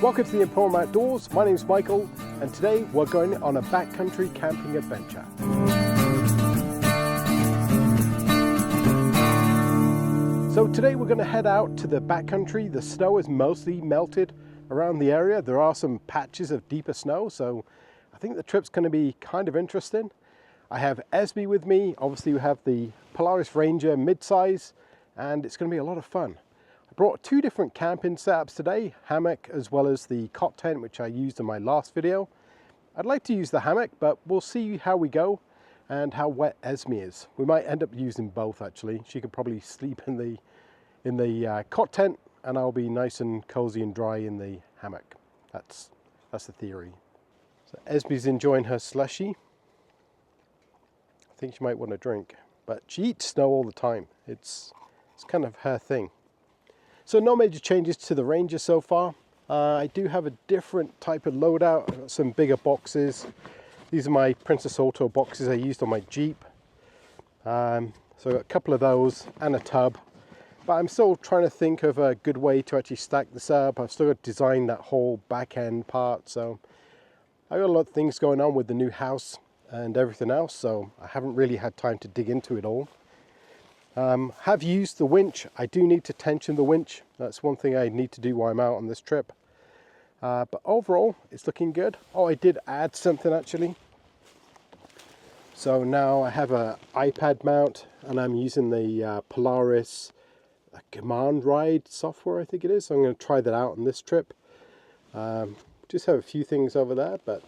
Welcome to the Informed Outdoors. My name is Michael, and today we're going on a backcountry camping adventure. So today we're going to head out to the backcountry. The snow is mostly melted around the area. There are some patches of deeper snow, so I think the trip's going to be kind of interesting. I have Esme with me. Obviously we have the Polaris Ranger mid-size, and it's going to be a lot of fun. I brought two different camping setups today, hammock as well as the cot tent, which I used in my last video. I'd like to use the hammock, but we'll see how we go and how wet Esme is. We might end up using both actually. She could probably sleep in the cot tent, and I'll be nice and cozy and dry in the hammock. That's the theory. So Esme's enjoying her slushie. I think she might want a drink, but she eats snow all the time. It's kind of her thing. So no major changes to the Ranger so far. I do have a different type of loadout. I've got some bigger boxes. These are my Princess Auto boxes I used on my Jeep. So I've got a couple of those and a tub. But I'm still trying to think of a good way to actually stack this up. I've still got to design that whole back end part. So I've got a lot of things going on with the new house and everything else. So I haven't really had time to dig into it all. Have used the winch. I do need to tension the winch. That's one thing I need to do while I'm out on this trip. But overall, it's looking good. Oh, I did add something actually. So now I have an iPad mount, and I'm using the Polaris Command Ride software, I think it is. So I'm going to try that out on this trip. Just have a few things over there, but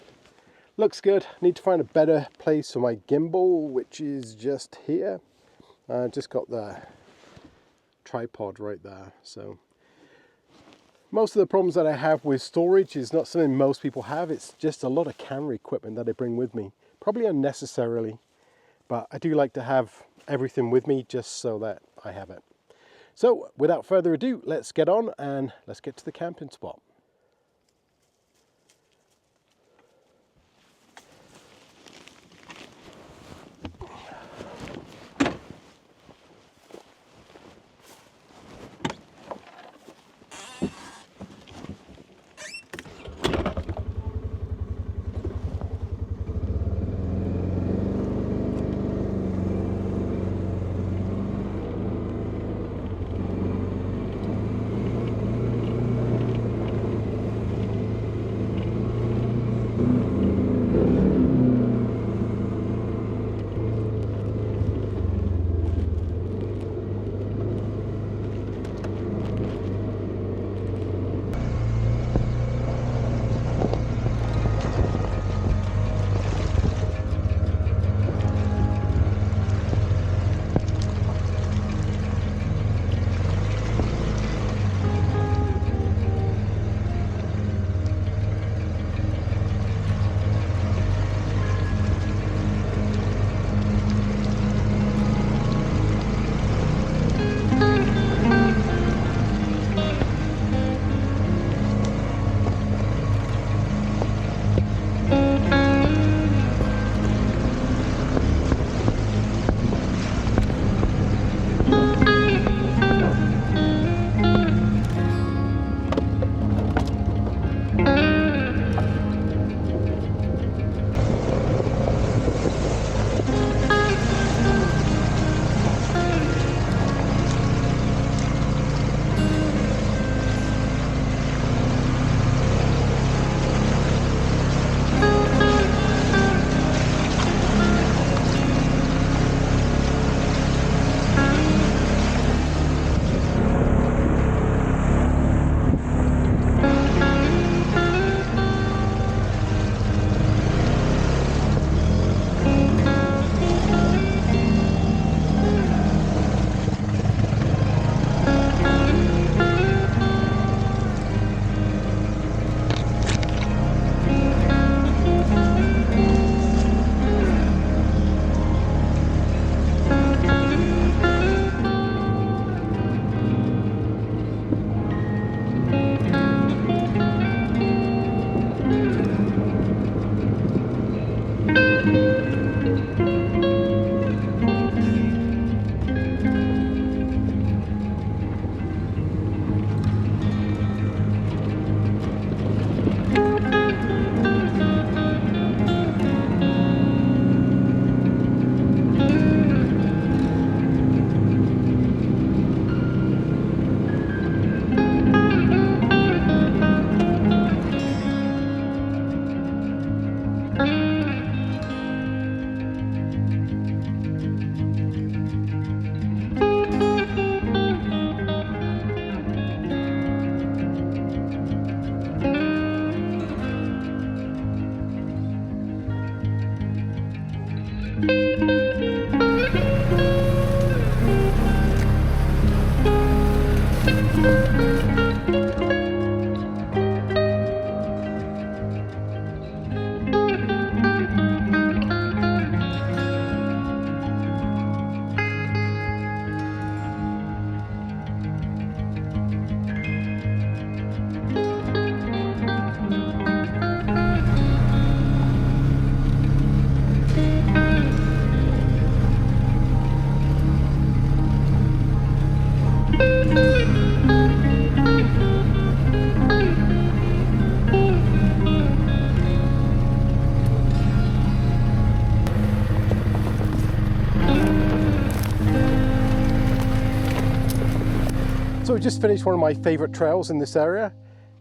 looks good. Need to find a better place for my gimbal, which is just here. Just got the tripod right there. So most of the problems that I have with storage is not something most people have. It's just a lot of camera equipment that I bring with me, probably unnecessarily, but I do like to have everything with me just so that I have it. So without further ado, let's get on and let's get to the camping spot. we've just finished one of my favorite trails in this area,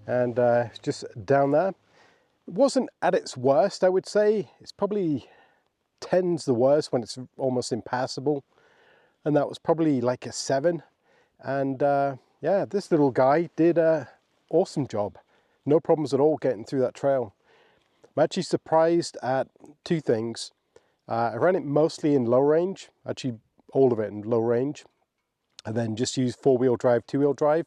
and just down there. It wasn't at its worst, I would say. It's probably tens the worst when it's almost impassable, and that was probably like a 7. And yeah, this little guy did an awesome job. No problems at all getting through that trail. I'm actually surprised at 2 things. I ran it mostly in low range, actually all of it in low range, and then just used 4-wheel drive, 2-wheel drive,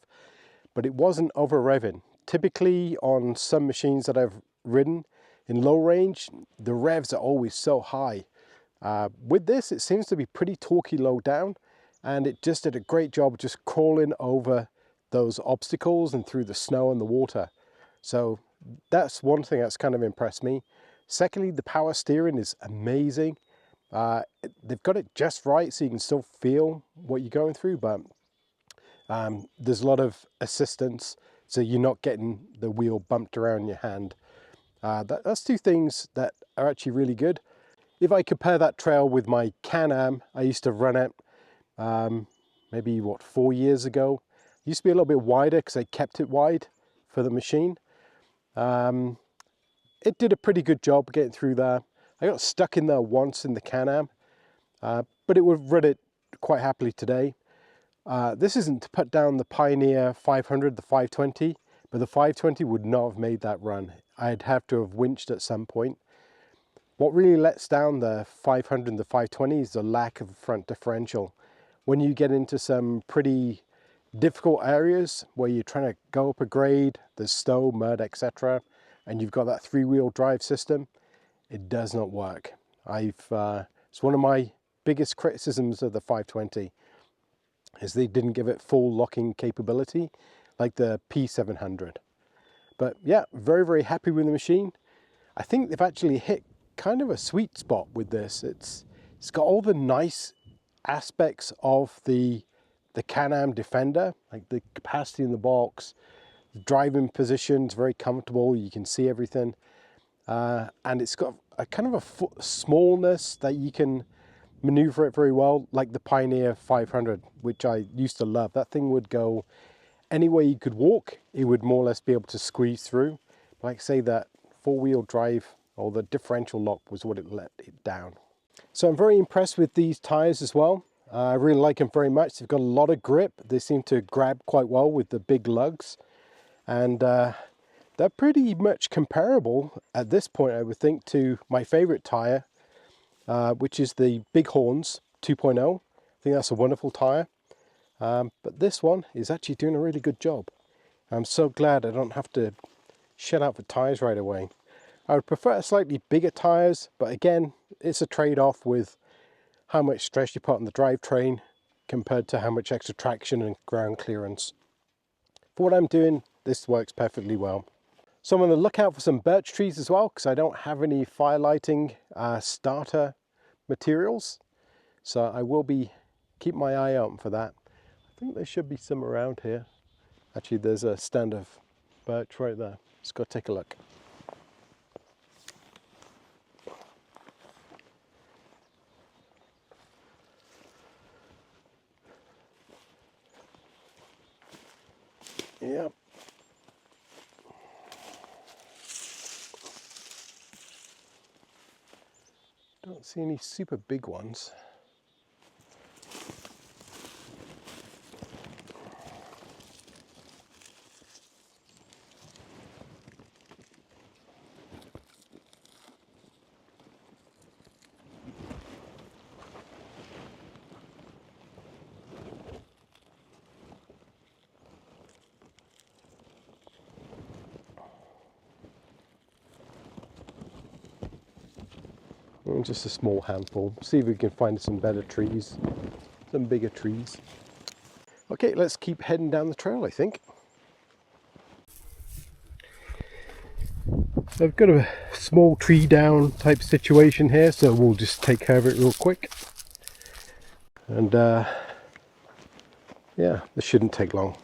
but it wasn't over revving. Typically on some machines that I've ridden in low range, the revs are always so high. With this, it seems to be pretty torquey low down, and it just did a great job just crawling over those obstacles and through the snow and the water. So that's one thing that's kind of impressed me. Secondly, the power steering is amazing. They've got it just right so you can still feel what you're going through, but there's a lot of assistance so you're not getting the wheel bumped around your hand. That's 2 things that are actually really good. If I compare that trail with my Can-Am, I used to run it maybe 4 years ago. It used to be a little bit wider because I kept it wide for the machine. It did a pretty good job getting through there. I got stuck in there once in the Can-Am, but it would run it quite happily today. This isn't to put down the Pioneer 500, the 520, but the 520 would not have made that run. I'd have to have winched at some point. What really lets down the 500 and the 520 is the lack of front differential. When you get into some pretty difficult areas where you're trying to go up a grade, there's snow, mud, etc., and you've got that 3-wheel drive system, it does not work. It's one of my biggest criticisms of the 520 is they didn't give it full locking capability like the P700. But yeah, very, very happy with the machine. I think they've actually hit kind of a sweet spot with this. It's got all the nice aspects of the Can-Am Defender, like the capacity in the box, the driving position's very comfortable, you can see everything, and it's got a kind of a smallness that you can maneuver it very well, like the Pioneer 500, which I used to love. That thing would go anywhere you could walk, it would more or less be able to squeeze through. Like say that 4-wheel drive or the differential lock was what it let it down. So I'm very impressed with these tires as well. I really like them very much. They've got a lot of grip. They seem to grab quite well with the big lugs, and they're pretty much comparable at this point, I would think, to my favorite tire, which is the Bighorns 2.0. I think that's a wonderful tire. But this one is actually doing a really good job. I'm so glad I don't have to shell out for tires right away. I would prefer slightly bigger tires, but again, it's a trade-off with how much stress you put on the drivetrain compared to how much extra traction and ground clearance. For what I'm doing, this works perfectly well. So I'm on the lookout for some birch trees as well, because I don't have any fire lighting starter materials. So I will be keep my eye out for that. I think there should be some around here. Actually, there's a stand of birch right there. Let's go take a look. Yep. Don't see any super big ones. Just a small handful. See if we can find some better trees, some bigger trees. Okay, let's keep heading down the trail, I think. So I've got a small tree down type situation here, so we'll just take care of it real quick. And yeah, this shouldn't take long.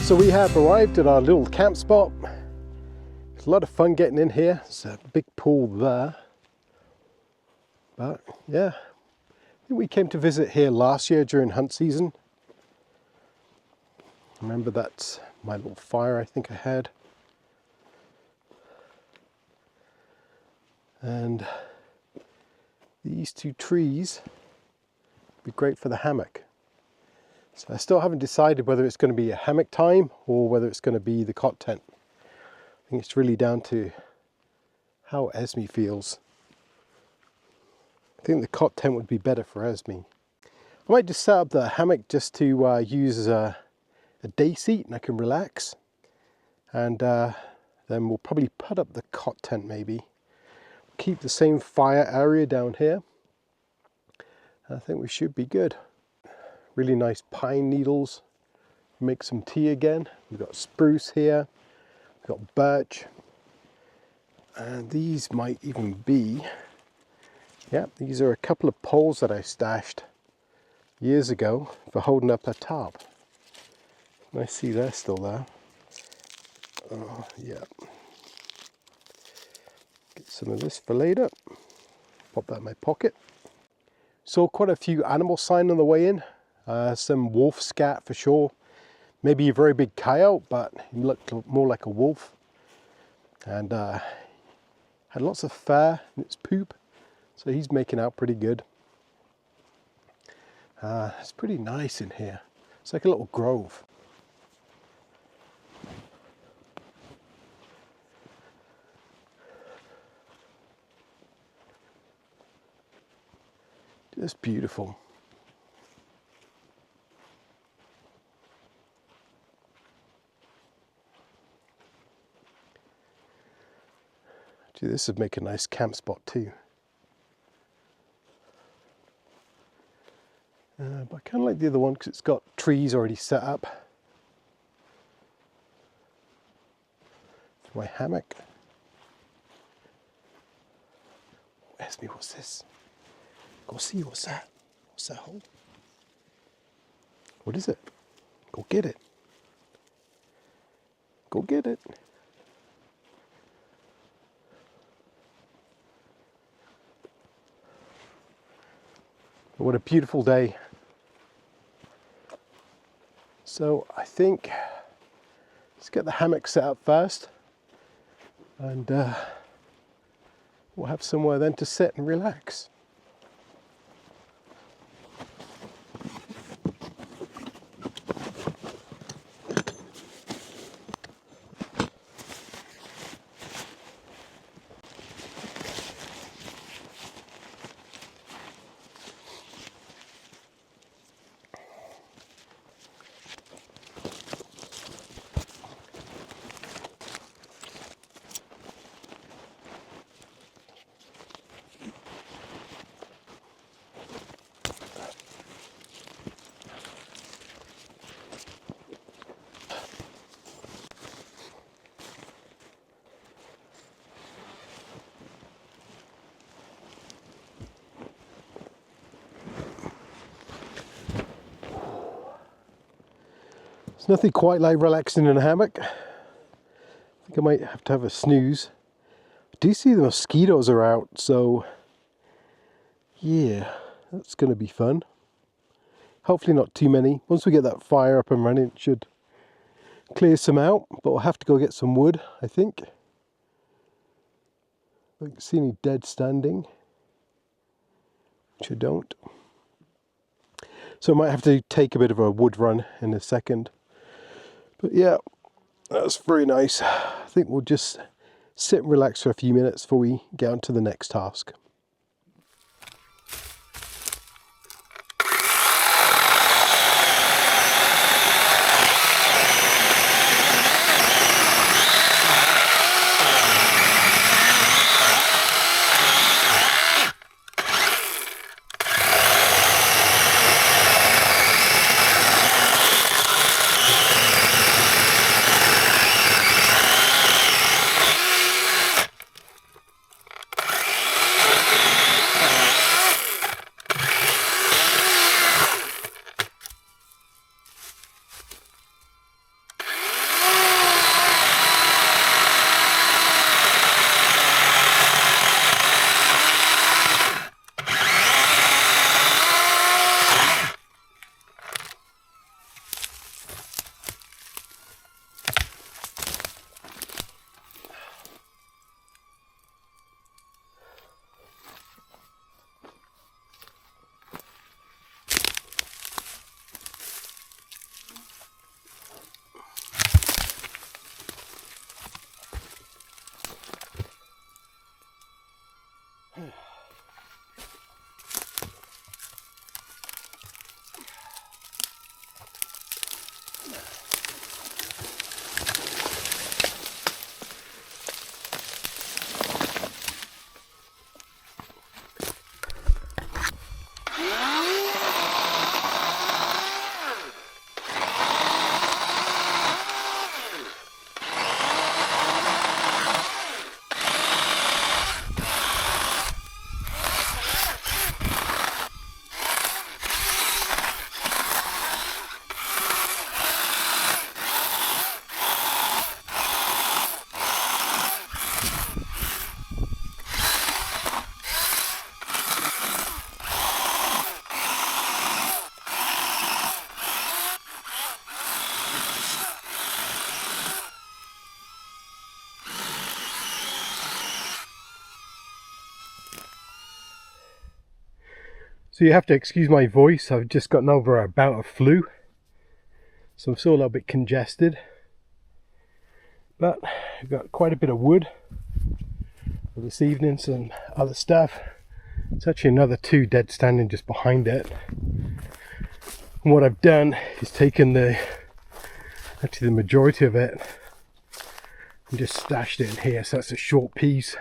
So we have arrived at our little camp spot. It's a lot of fun getting in here. There's a big pool there. But yeah, I think we came to visit here last year during hunt season. Remember, that's my little fire I think I had. And these two trees would be great for the hammock. So I still haven't decided whether it's going to be a hammock time or whether it's going to be the cot tent. I think it's really down to how Esme feels. I think the cot tent would be better for Esme. I might just set up the hammock just to use as a day seat and I can relax. And then we'll probably put up the cot tent maybe. Keep the same fire area down here. I think we should be good. Really nice pine needles. Make some tea again. We've got spruce here. We've got birch. And these might even be, yeah, these are a couple of poles that I stashed years ago for holding up a tarp. I see they're still there. Oh, yeah. Get some of this for later. Pop that in my pocket. Saw quite a few animal sign on the way in. Some wolf scat for sure. Maybe a very big coyote, but he looked more like a wolf. And had lots of fur in its poop, so he's making out pretty good. It's pretty nice in here. It's like a little grove. Just beautiful. Gee, this would make a nice camp spot too. But I kind of like the other one because it's got trees already set up. For my hammock. Oh, Esme, what's this? Go see, what's that? What's that hole? What is it? Go get it. Go get it. What a beautiful day. So I think let's get the hammock set up first and we'll have somewhere then to sit and relax. It's nothing quite like relaxing in a hammock. I think I might have to have a snooze. I do see the mosquitoes are out, so yeah, that's going to be fun. Hopefully not too many. Once we get that fire up and running, it should clear some out, but we'll have to go get some wood, I think. I don't see any dead standing, which I don't. So I might have to take a bit of a wood run in a second. But yeah, that's very nice. I think we'll just sit and relax for a few minutes before we get on to the next task. So you have to excuse my voice, I've just gotten over a bout of flu, so I'm still a little bit congested. But I've got quite a bit of wood for this evening, some other stuff. It's actually another 2 dead standing just behind it. And what I've done is taken the majority of it and just stashed it in here, so that's a short piece.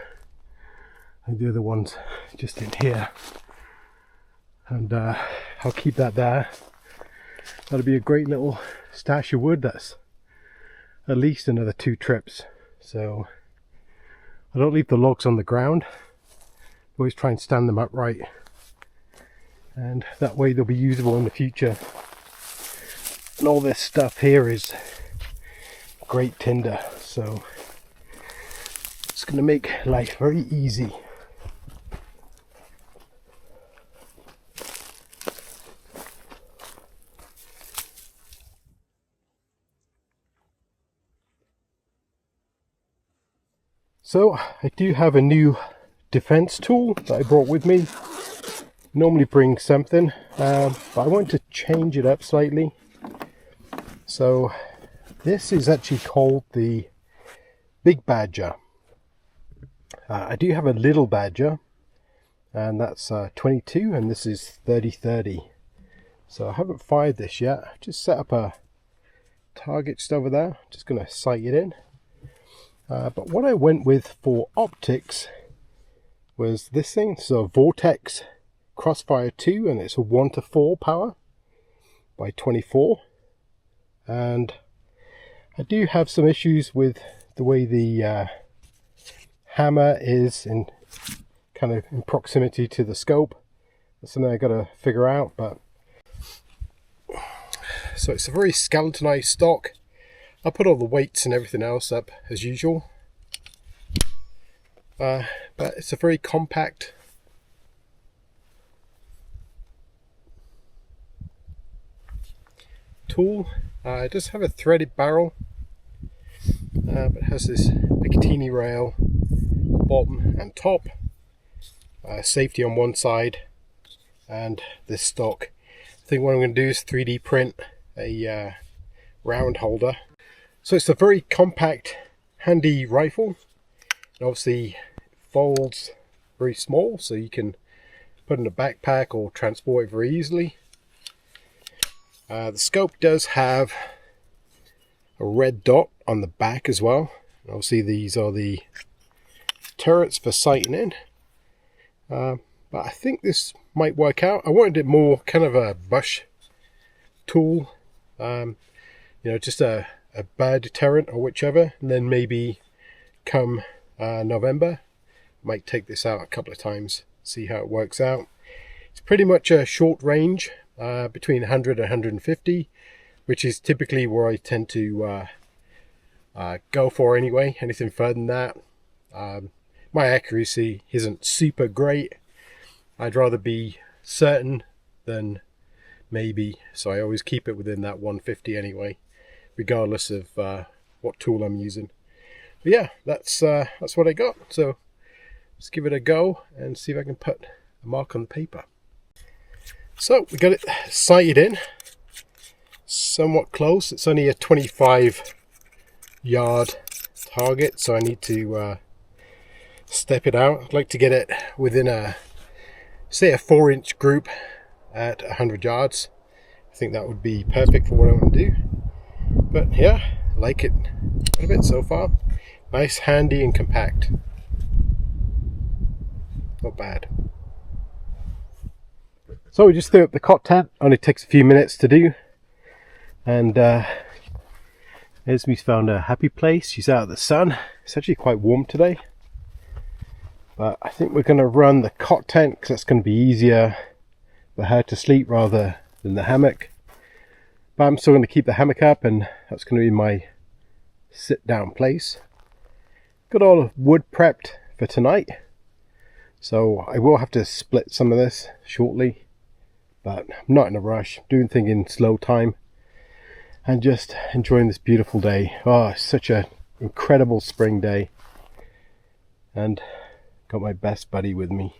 And the other one's just in here. And I'll keep that there. That'll be a great little stash of wood. That's at least another 2 trips. So I don't leave the logs on the ground. Always try and stand them upright. And that way they'll be usable in the future. And all this stuff here is great tinder. So it's going to make life very easy. So I do have a new defense tool that I brought with me. Normally bring something, but I want to change it up slightly. So this is actually called the Big Badger. I do have a little Badger, and that's 22, and this is 30-30. So I haven't fired this yet. I just set up a target just over there. Just going to sight it in. But what I went with for optics was this thing. So Vortex Crossfire 2, and it's a 1:4 power by 24. And I do have some issues with the way the hammer is in proximity to the scope. That's something I got to figure out. But so it's a very skeletonized stock. I'll put all the weights and everything else up as usual, but it's a very compact tool. It does have a threaded barrel, but it has this Picatinny rail bottom and top, safety on one side, and this stock. I think what I'm going to do is 3D print a round holder. So it's a very compact, handy rifle, and obviously folds very small, so you can put in a backpack or transport it very easily. The scope does have a red dot on the back as well. Obviously these are the turrets for sighting in, but I think this might work out. I wanted it more kind of a bush tool, just a bird deterrent or whichever, and then maybe come November might take this out a couple of times, see how it works out. It's pretty much a short range, between 100 and 150, which is typically where I tend to go for anyway. Anything further than that, my accuracy isn't super great. I'd rather be certain than maybe, so I always keep it within that 150 anyway, regardless of what tool I'm using. But yeah, that's what I got. So let's give it a go and see if I can put a mark on the paper. So we got it sighted in, somewhat close. It's only a 25 yard target, so I need to step it out. I'd like to get it within say a 4-inch group at 100 yards. I think that would be perfect for what I want to do. But yeah, I like it quite a bit so far. Nice, handy and compact. Not bad. So we just threw up the cot tent. Only takes a few minutes to do. And Esme's found a happy place. She's out of the sun. It's actually quite warm today. But I think we're going to run the cot tent because that's going to be easier for her to sleep rather than the hammock. But I'm still going to keep the hammock up, and that's going to be my sit down place. Got all the wood prepped for tonight, so I will have to split some of this shortly, but I'm not in a rush. I'm doing things in slow time and just enjoying this beautiful day. Oh, it's such an incredible spring day, and got my best buddy with me.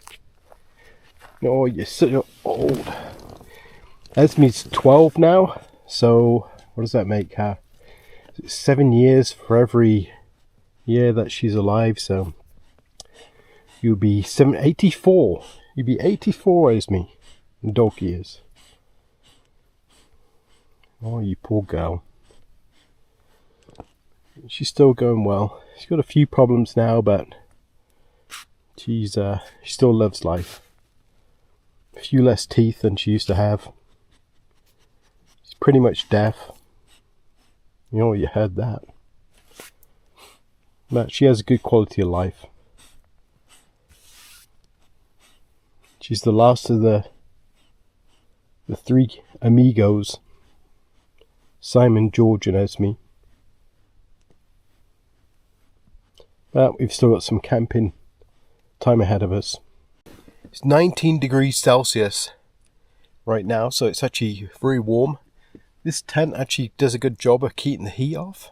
Oh, you're so old. Esme's 12 now, so what does that make her? 7 years for every year that she's alive, so you'll be 84. You'll be 84, Esme, in dog years. Oh, you poor girl. She's still going well. She's got a few problems now, but she still loves life. A few less teeth than she used to have. She's pretty much deaf. You know, you heard that. But she has a good quality of life. She's the last of the three amigos. Simon, George and Esme. But we've still got some camping time ahead of us. It's 19 degrees Celsius right now, so it's actually very warm. This tent actually does a good job of keeping the heat off,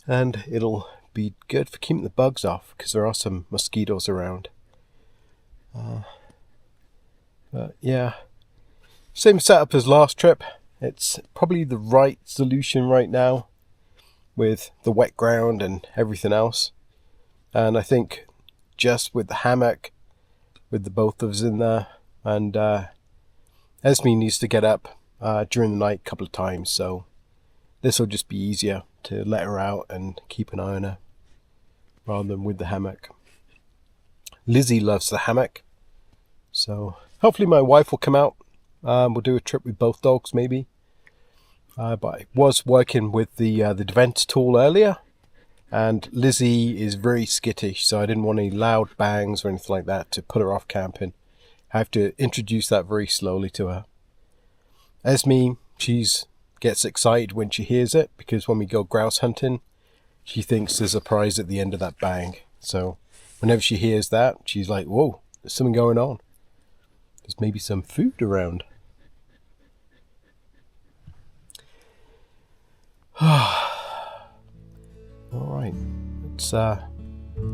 and it'll be good for keeping the bugs off because there are some mosquitoes around. But yeah, same setup as last trip. It's probably the right solution right now with the wet ground and everything else. And I think just with the hammock, with the both of us in there, and Esme needs to get up during the night a couple of times, so this will just be easier to let her out and keep an eye on her rather than with the hammock. Lizzy loves the hammock, so hopefully my wife will come out. We'll do a trip with both dogs maybe. But I was working with the vent tool earlier, and Lizzy is very skittish, so I didn't want any loud bangs or anything like that to put her off camping. I have to introduce that very slowly to her. Esme, gets excited when she hears it, because when we go grouse hunting, she thinks there's a prize at the end of that bang. So whenever she hears that, she's like, whoa, there's something going on. There's maybe some food around. Alright, let's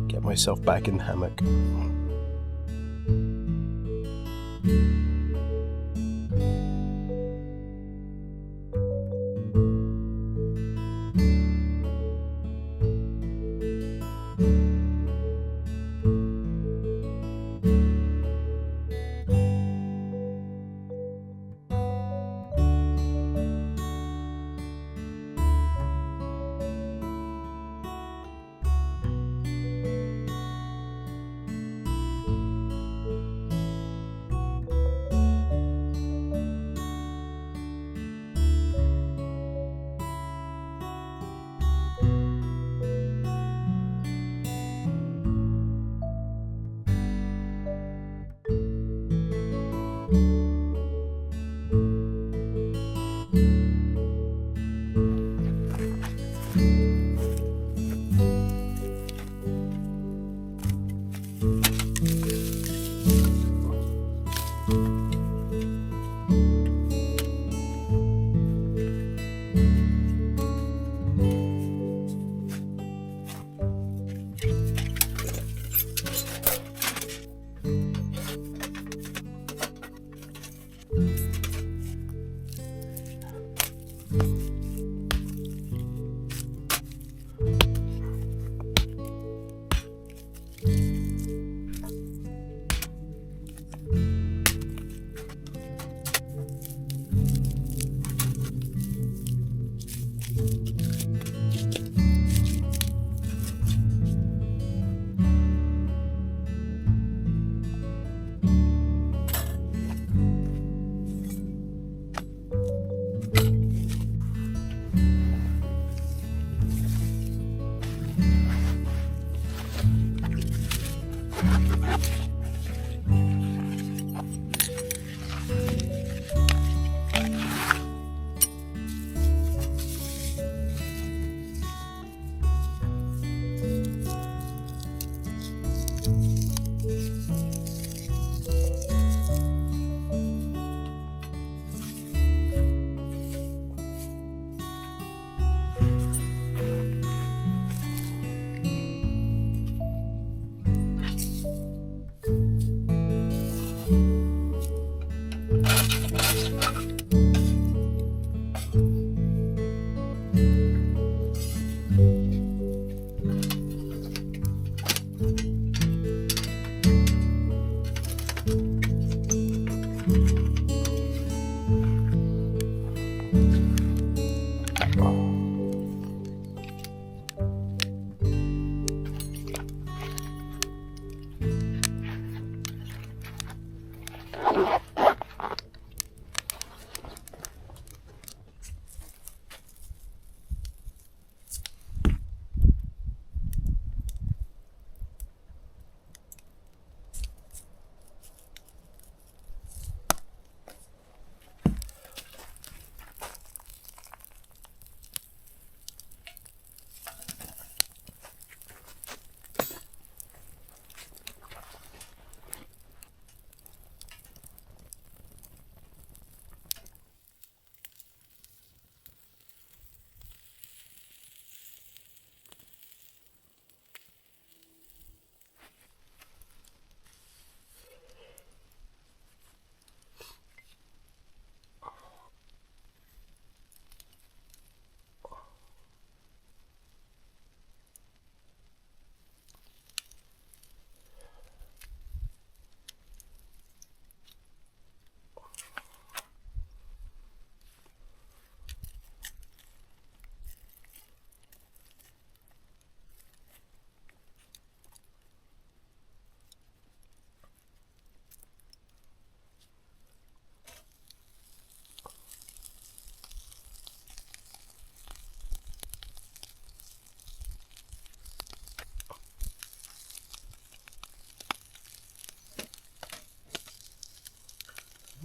get myself back in the hammock.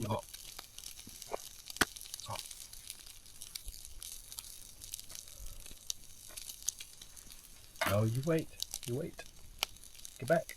Oh. Oh, you wait. Get back.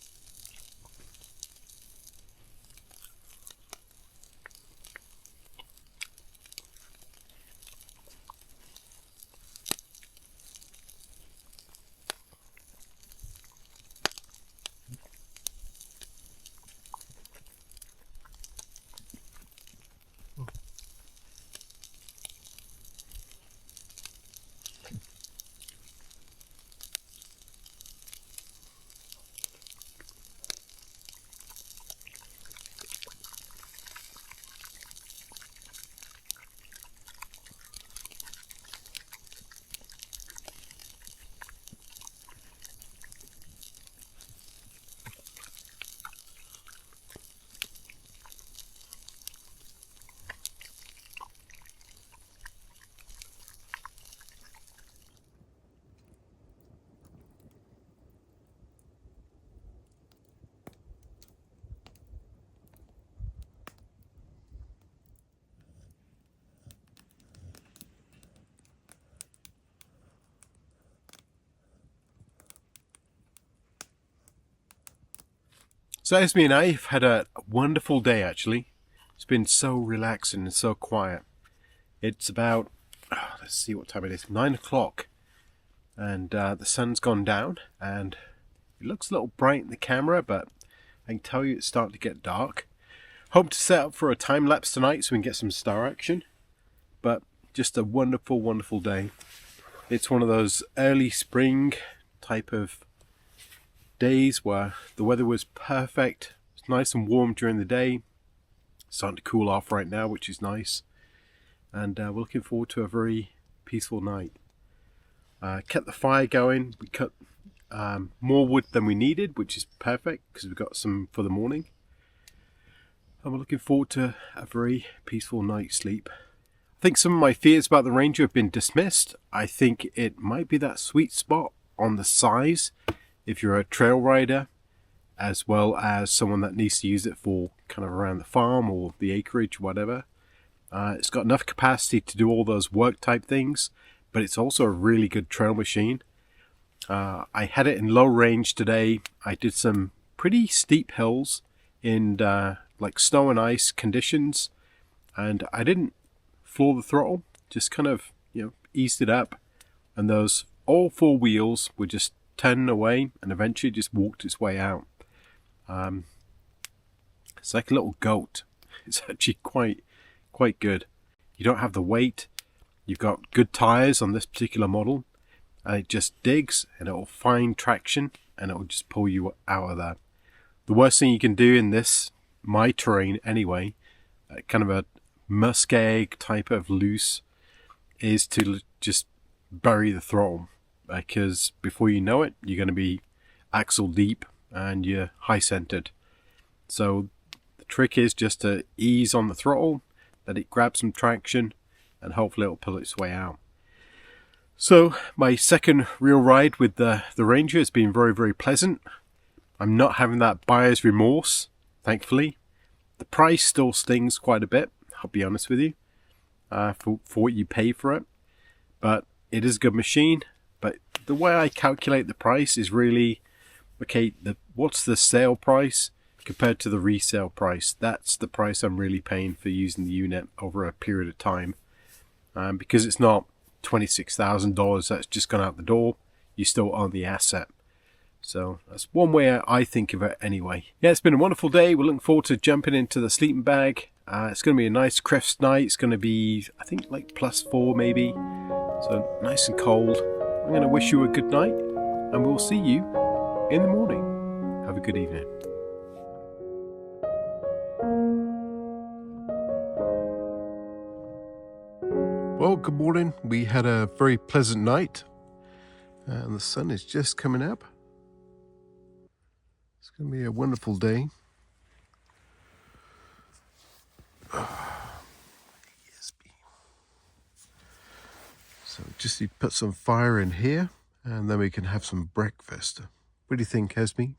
So Esme and I have had a wonderful day actually. It's been so relaxing and so quiet. It's about, let's see what time it is, 9 o'clock. And the sun's gone down and it looks a little bright in the camera, but I can tell you it's starting to get dark. Hope to set up for a time lapse tonight so we can get some star action. But just a wonderful, wonderful day. It's one of those early spring type of days where the weather was perfect. It's nice and warm during the day. It's starting to cool off right now, which is nice. And we're looking forward to a very peaceful night. Kept the fire going. We cut more wood than we needed, which is perfect because we've got some for the morning. And we're looking forward to a very peaceful night's sleep. I think some of my fears about the Ranger have been dismissed. I think it might be that sweet spot on the size if you're a trail rider, as well as someone that needs to use it for kind of around the farm or the acreage, whatever. It's got enough capacity to do all those work type things, but it's also a really good trail machine. I had it in low range today. I did some pretty steep hills in like snow and ice conditions, and I didn't floor the throttle, just kind of, eased it up, and those all four wheels were just turning away and eventually just walked its way out. It's like a little goat. It's actually quite good. You don't have the weight. You've got good tires on this particular model, and it just digs and it'll find traction and it will just pull you out of there. The worst thing you can do in this, my terrain anyway, kind of a muskeg type of loose, is to just bury the throttle, because before you know it, you're going to be axle deep and you're high centered. So the trick is just to ease on the throttle, let it grab some traction, and hopefully it'll pull its way out. So my second real ride with the Ranger has been very, very pleasant. I'm not having that buyer's remorse, thankfully. The price still stings quite a bit, I'll be honest with you, for what you pay for it. But it is a good machine. But the way I calculate the price is really, okay, what's the sale price compared to the resale price? That's the price I'm really paying for using the unit over a period of time. Because it's not $26,000 that's just gone out the door, you still own the asset. So that's one way I think of it anyway. Yeah, it's been a wonderful day. We're looking forward to jumping into the sleeping bag. It's going to be a nice crisp night. It's going to be, I think, like +4 maybe. So nice and cold. I'm going to wish you a good night, and we'll see you in the morning. Have a good evening. Well, good morning. We had a very pleasant night, and the sun is just coming up. It's going to be a wonderful day. So just need to put some fire in here, and then we can have some breakfast. What do you think, Esme?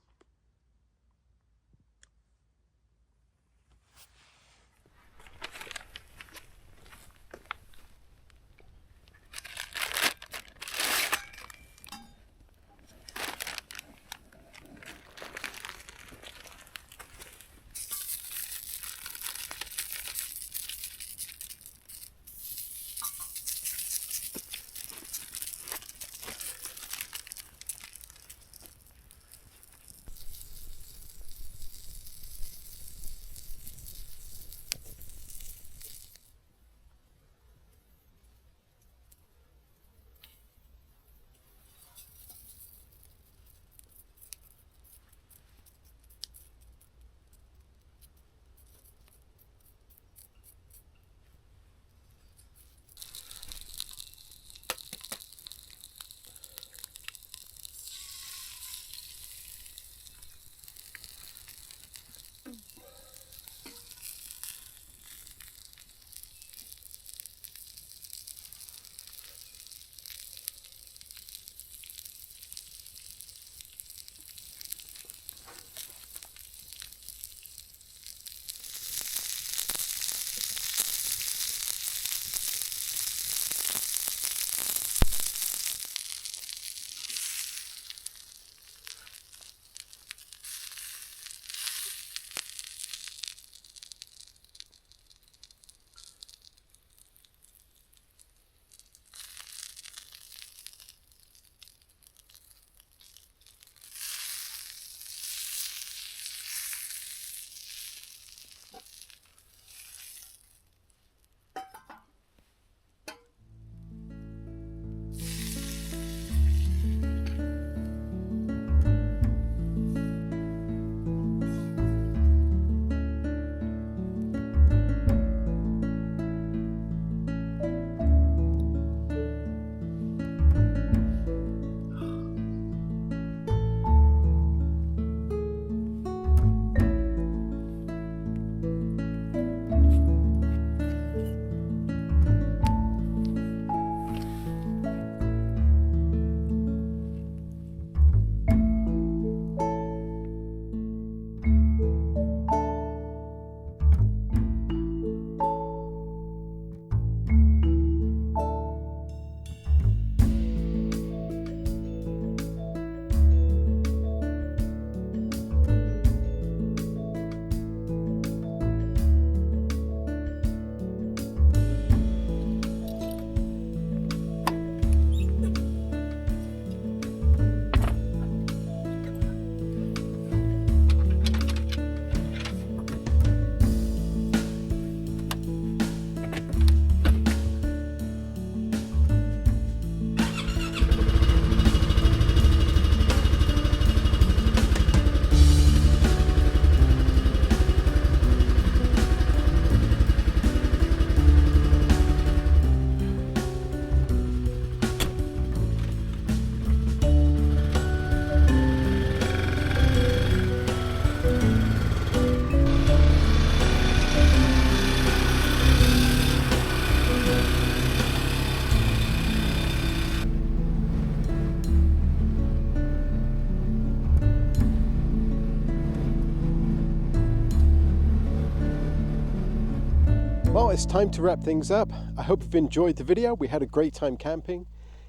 Well, it's time to wrap things up. I hope you've enjoyed the video. We had a great time camping.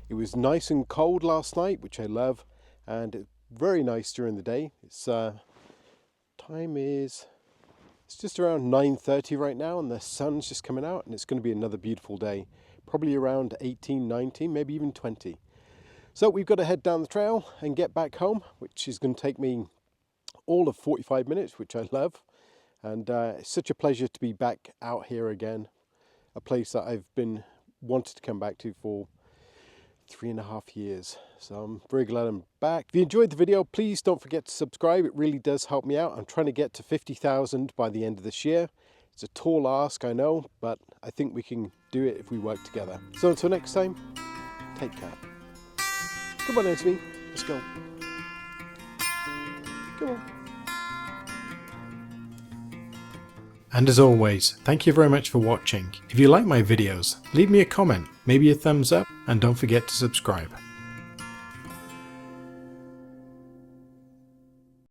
It was nice and cold last night, which I love, and it's very nice during the day. It's just around 9:30 right now, and the sun's just coming out, and it's going to be another beautiful day. Probably around 18, 19, maybe even 20. So we've got to head down the trail and get back home, which is going to take me all of 45 minutes, which I love. And it's such a pleasure to be back out here again, a place that I've been wanted to come back to for 3.5 years. So I'm very glad I'm back. If you enjoyed the video, please don't forget to subscribe. It really does help me out. I'm trying to get to 50,000 by the end of this year. It's a tall ask, I know, but I think we can do it if we work together. So until next time, take care. Come on, Esme, let's go. Come on. And as always, thank you very much for watching. If you like my videos, leave me a comment, maybe a thumbs up, and don't forget to subscribe.